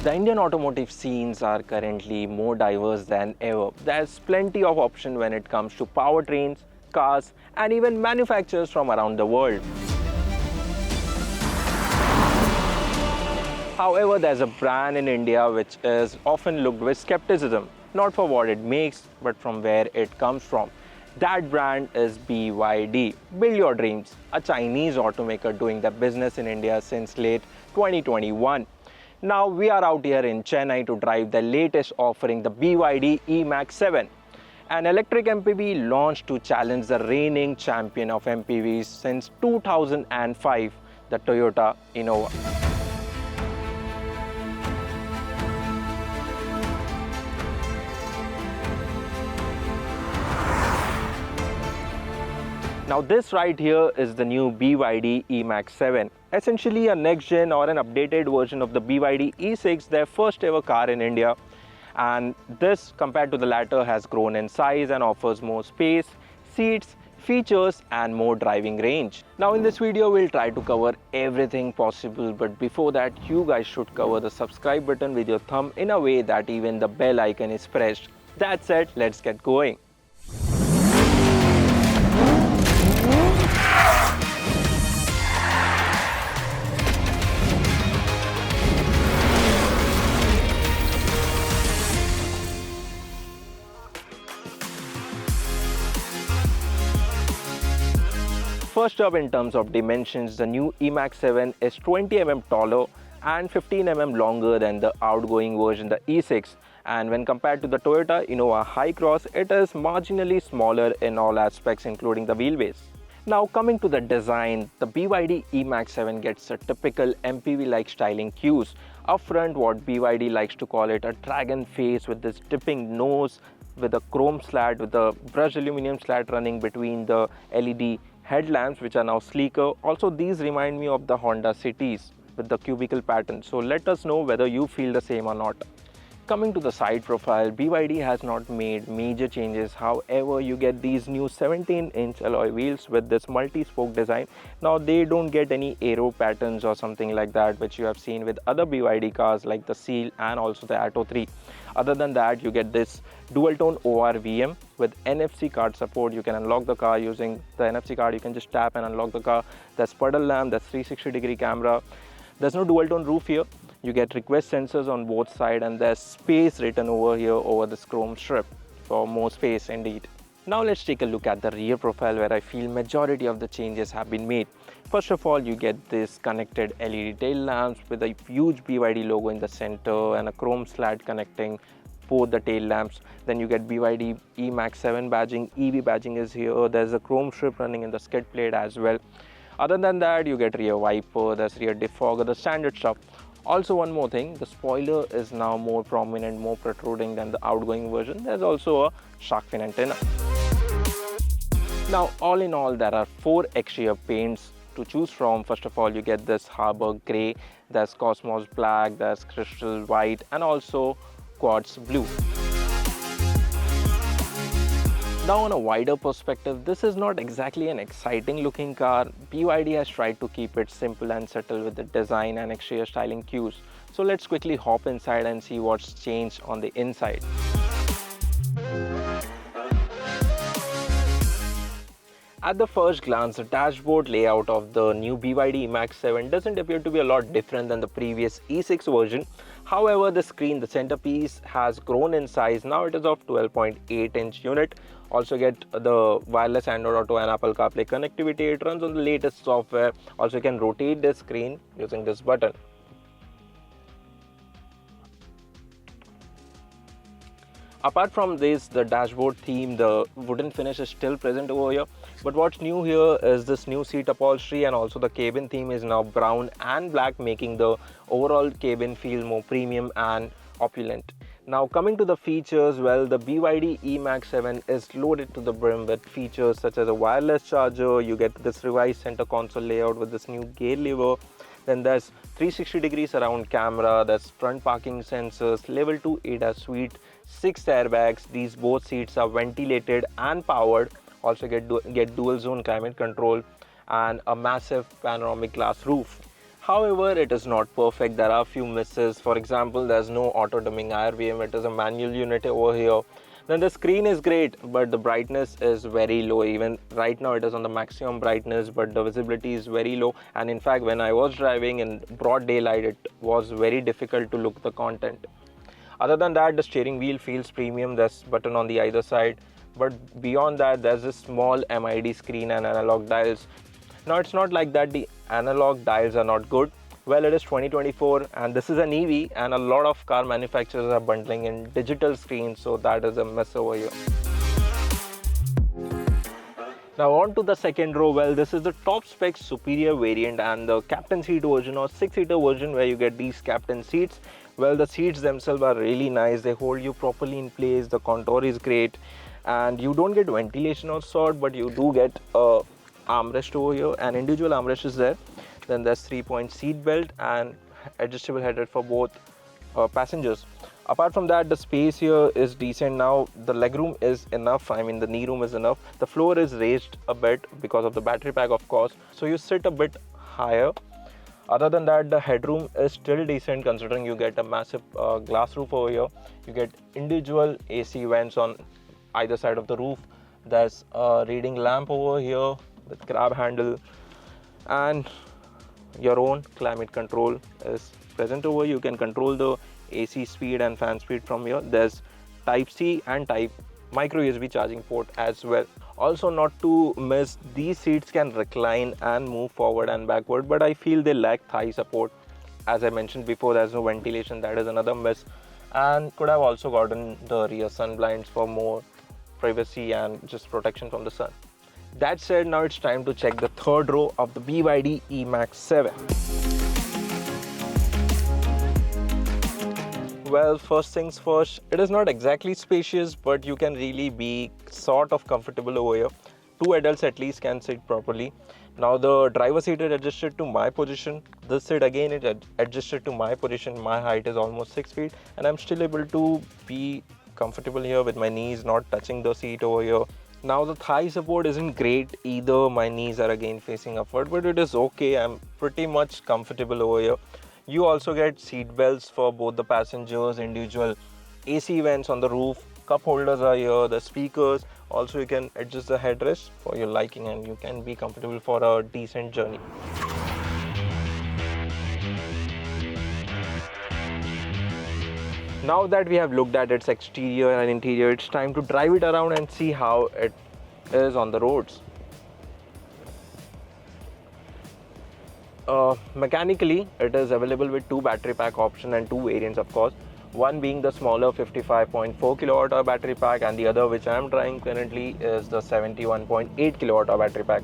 The Indian automotive scenes are currently more diverse than ever. There's plenty of option when it comes to powertrains, cars, and even manufacturers from around the world. However, there's a brand in India which is often looked with skepticism, not for what it makes, but from where it comes from. That brand is BYD. Build your dreams, a Chinese automaker doing the business in India since late 2021. Now we are out here in Chennai to drive the latest offering, the BYD eMAX 7. An electric MPV launched to challenge the reigning champion of MPVs since 2005, the Toyota Innova. Now this right here is the new BYD eMAX 7. Essentially a next gen or an updated version of the BYD E6, their first ever car in India. And this compared to the latter has grown in size and offers more space, seats, features and more driving range. Now in this video we'll try to cover everything possible, but before that you guys should cover the subscribe button with your thumb in a way that even the bell icon is pressed. That said, let's get going. First up, in terms of dimensions, the new eMAX 7 is 20 mm taller and 15 mm longer than the outgoing version, the E6. And when compared to the Toyota Innova High Cross, it is marginally smaller in all aspects, including the wheelbase. Now coming to the design, the BYD eMAX 7 gets a typical MPV-like styling cues. Up front, what BYD likes to call it a dragon face with this dipping nose, with a chrome slat, with a brushed aluminum slat running between the LED headlamps, which are now sleeker. Also, these remind me of the Honda Cities with the cubicle pattern. So let us know whether you feel the same or not. Coming to the side profile, BYD has not made major changes. However, you get these new 17-inch alloy wheels with this multi-spoke design. Now they don't get any aero patterns or something like that, which you have seen with other BYD cars like the Seal and also the Atto 3. Other than that, you get this dual-tone ORVM with NFC card support. You can unlock the car using the NFC card. You can just tap and unlock the car. There's puddle lamp, there's 360-degree camera. There's no dual-tone roof here. You get request sensors on both sides, and there's space written over here over this chrome strip for more space indeed. Now let's take a look at the rear profile, where I feel majority of the changes have been made. First of all, you get this connected LED tail lamps with a huge BYD logo in the center and a chrome slat connecting both the tail lamps. Then you get BYD eMAX 7 badging, EV badging is here. There's a chrome strip running in the skid plate as well. Other than that, you get rear wiper, there's rear defogger, the standard stuff. Also, one more thing, the spoiler is now more prominent, more protruding than the outgoing version. There's also a shark fin antenna. Now, all in all, there are 4 exterior paints to choose from. First of all, you get this Harbor Grey, there's Cosmos Black, there's Crystal White, and also Quartz Blue. Now on a wider perspective, this is not exactly an exciting looking car. BYD has tried to keep it simple and subtle with the design and exterior styling cues. So let's quickly hop inside and see what's changed on the inside. At the first glance, the dashboard layout of the new BYD eMAX 7 doesn't appear to be a lot different than the previous E6 version. However, the screen, the centerpiece, has grown in size. Now it is of 12.8-inch unit. Also get the wireless Android Auto and Apple CarPlay connectivity. It runs on the latest software. Also, you can rotate the screen using this button. Apart from this, the dashboard theme, the wooden finish is still present over here. But what's new here is this new seat upholstery, and also the cabin theme is now brown and black, making the overall cabin feel more premium and opulent. Now coming to the features, well, the BYD eMAX 7 is loaded to the brim with features such as a wireless charger. You get this revised center console layout with this new gear lever. Then there's 360-degree surround camera, there's front parking sensors, level 2 ADAS suite, 6 airbags. These both seats are ventilated and powered. Also get dual zone climate control and a massive panoramic glass roof. However, it is not perfect. There are a few misses. For example, there's no auto dimming IRVM. It is a manual unit over here. Then the screen is great, but the brightness is very low. Even right now it is on the maximum brightness, but the visibility is very low. And in fact, when I was driving in broad daylight, it was very difficult to look the content. Other than that, the steering wheel feels premium. There's button on the either side. But beyond that, there's a small MID screen and analog dials. Now, it's not like that the analog dials are not good. Well, it is 2024 and this is an EV, and a lot of car manufacturers are bundling in digital screens, so that is a mess over here. Now on to the second row. Well, this is the top spec superior variant and the captain seat version or 6-seater version where you get these captain seats. Well, the seats themselves are really nice. They hold you properly in place. The contour is great and you don't get ventilation or sort, but you do get a armrest over here, and individual armrest is there. Then there's 3-point seat belt and adjustable headrest for both passengers. Apart from that, the space here is decent. Now the legroom is enough. I mean, the knee room is enough. The floor is raised a bit because of the battery pack, of course, so you sit a bit higher. Other than that, the headroom is still decent considering you get a massive glass roof over here. You get individual AC vents on either side of the roof. There's a reading lamp over here with grab handle, and your own climate control is present over. You can control the AC speed and fan speed from here. There's type C and type micro USB charging port as well. Also, not to miss, these seats can recline and move forward and backward, but I feel they lack thigh support. As I mentioned before, there's no ventilation. That is another miss, and could have also gotten the rear sun blinds for more privacy and just protection from the sun. That said, now it's time to check the third row of the BYD eMAX 7. Well, first things first, it is not exactly spacious, but you can really be sort of comfortable over here. 2 adults at least can sit properly. Now the driver seat is adjusted to my position. This seat again is adjusted to my position. My height is almost 6 feet and I'm still able to be comfortable here with my knees not touching the seat over here. Now the thigh support isn't great either. My knees are again facing upward, but it is okay. I'm pretty much comfortable over here. You also get seat belts for both the passengers, individual AC vents on the roof, cup holders are here, the speakers. Also you can adjust the headrest for your liking and you can be comfortable for a decent journey. Now that we have looked at its exterior and interior, it's time to drive it around and see how it is on the roads. Mechanically, it is available with 2 battery pack option and 2 variants, of course. One being the smaller 55.4 kilowatt hour battery pack, and the other, which I am trying currently, is the 71.8 kilowatt hour battery pack.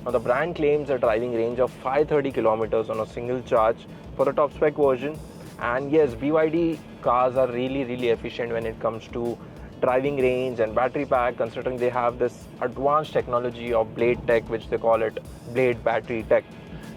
Now the brand claims a driving range of 530 kilometers on a single charge for the top spec version. And yes, BYD cars are really efficient when it comes to driving range and battery pack, considering they have this advanced technology of Blade Tech, which they call it Blade Battery Tech.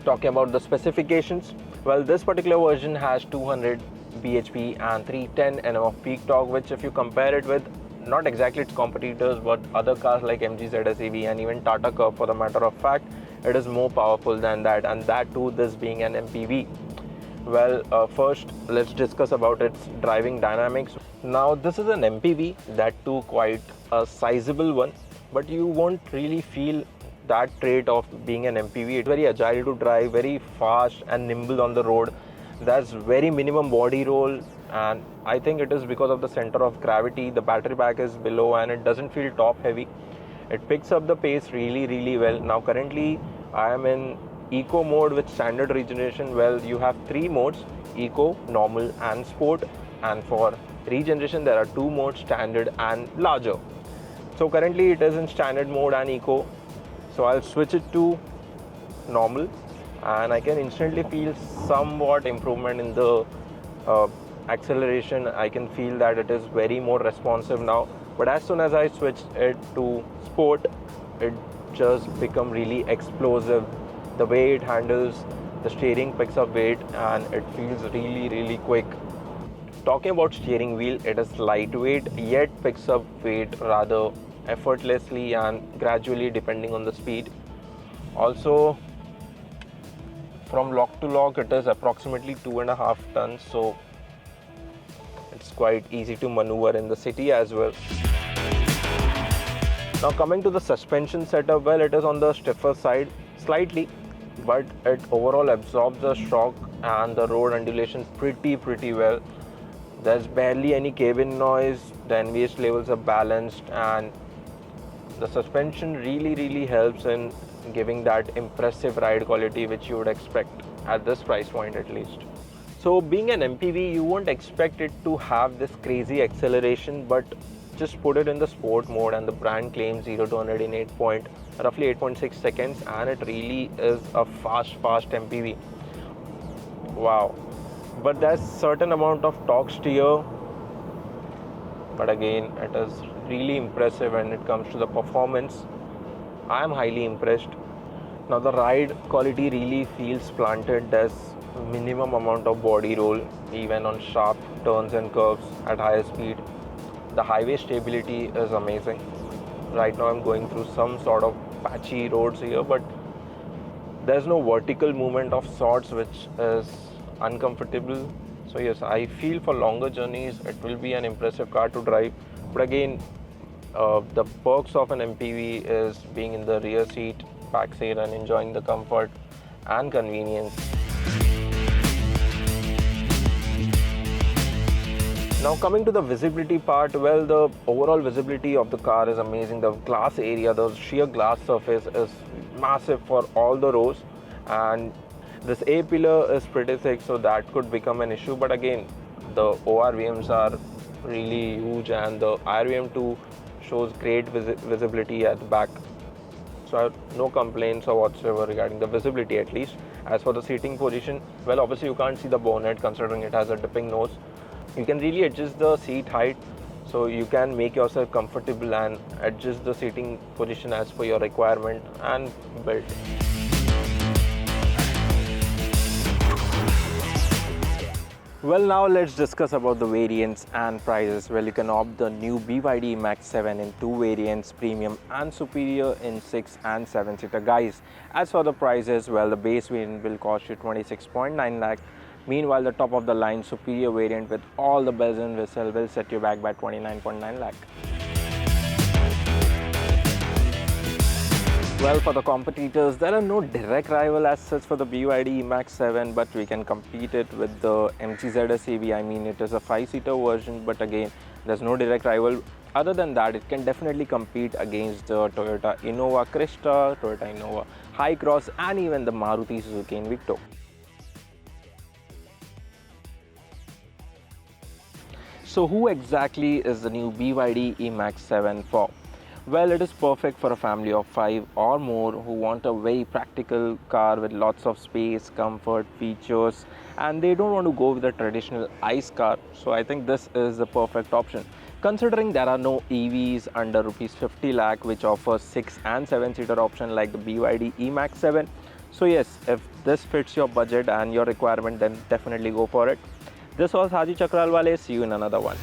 Talking about the specifications, well, this particular version has 200 bhp and 310 Nm of peak torque, which if you compare it with not exactly its competitors but other cars like MG ZS EV and even Tata Curve, for the matter of fact, it is more powerful than that, and that too, this being an MPV. Well, first let's discuss about its driving dynamics. Now this is an MPV, that too quite a sizable one, but you won't really feel that trait of being an MPV. It's very agile to drive, very fast and nimble on the road. There's very minimum body roll, and I think it is because of the center of gravity. The battery pack is below and it doesn't feel top heavy. It picks up the pace really well. Now currently I am in Eco mode with standard regeneration. Well, you have 3 modes: Eco, Normal and Sport, and for regeneration there are 2 modes: Standard and Larger. So currently it is in Standard mode and Eco, so I'll switch it to Normal and I can instantly feel somewhat improvement in the acceleration. I can feel that it is very more responsive now, but as soon as I switch it to Sport, it just become really explosive. The way it handles, the steering picks up weight and it feels really quick. Talking about steering wheel, it is lightweight yet picks up weight rather effortlessly and gradually depending on the speed. Also, from lock to lock it is approximately 2.5 tons, so it's quite easy to maneuver in the city as well. Now coming to the suspension setup, well, it is on the stiffer side slightly, but it overall absorbs the shock and the road undulation pretty well. There's barely any cabin noise, the NVH levels are balanced, and the suspension really helps in giving that impressive ride quality which you would expect at this price point at least. So being an MPV, you won't expect it to have this crazy acceleration, but just put it in the sport mode and the brand claims 0 to 100 in roughly 8.6 seconds, and it really is a fast MPV. Wow. But there's certain amount of torque steer, but again it is really impressive when it comes to the performance. I am highly impressed. Now the ride quality really feels planted. There's minimum amount of body roll even on sharp turns and curves at higher speed. The highway stability is amazing. Right now I'm going through some sort of patchy roads here, but there's no vertical movement of sorts which is uncomfortable. So yes, I feel for longer journeys it will be an impressive car to drive. But again, the perks of an MPV is being in the rear seat, back seat, and enjoying the comfort and convenience. Now coming to the visibility part, well, the overall visibility of the car is amazing. The glass area, the sheer glass surface is massive for all the rows, and this A pillar is pretty thick, so that could become an issue. But again, the ORVMs are really huge, and the IRVM2 shows great visibility at the back. So I have no complaints or whatsoever regarding the visibility at least. As for the seating position, well, obviously you can't see the bonnet considering it has a dipping nose. You can really adjust the seat height, so you can make yourself comfortable and adjust the seating position as per your requirement and build. Well, now let's discuss about the variants and prices. Well, you can opt the new BYD eMAX 7 in 2 variants, premium and superior in 6 and 7-seater. Guys, as for the prices, well, the base variant will cost you 26.9 lakh. Meanwhile, the top of the line superior variant with all the bells and whistles will set you back by 29.9 lakh. Well, for the competitors, there are no direct rival as such for the BYD eMAX 7, but we can compete it with the MG ZS. I mean, it is a 5-seater version, but again, there's no direct rival. Other than that, it can definitely compete against the Toyota Innova Crista, Toyota Innova Hi-Cross, and even the Maruti Suzuki Invicto. So who exactly is the new BYD eMAX 7 for? Well, it is perfect for a family of 5 or more who want a very practical car with lots of space, comfort, features, and they don't want to go with a traditional ICE car. So I think this is the perfect option. Considering there are no EVs under rupees 50 lakh which offers 6 and 7-seater option like the BYD eMAX 7. So yes, if this fits your budget and your requirement, then definitely go for it. This was Haji Chakralwale. See you in another one.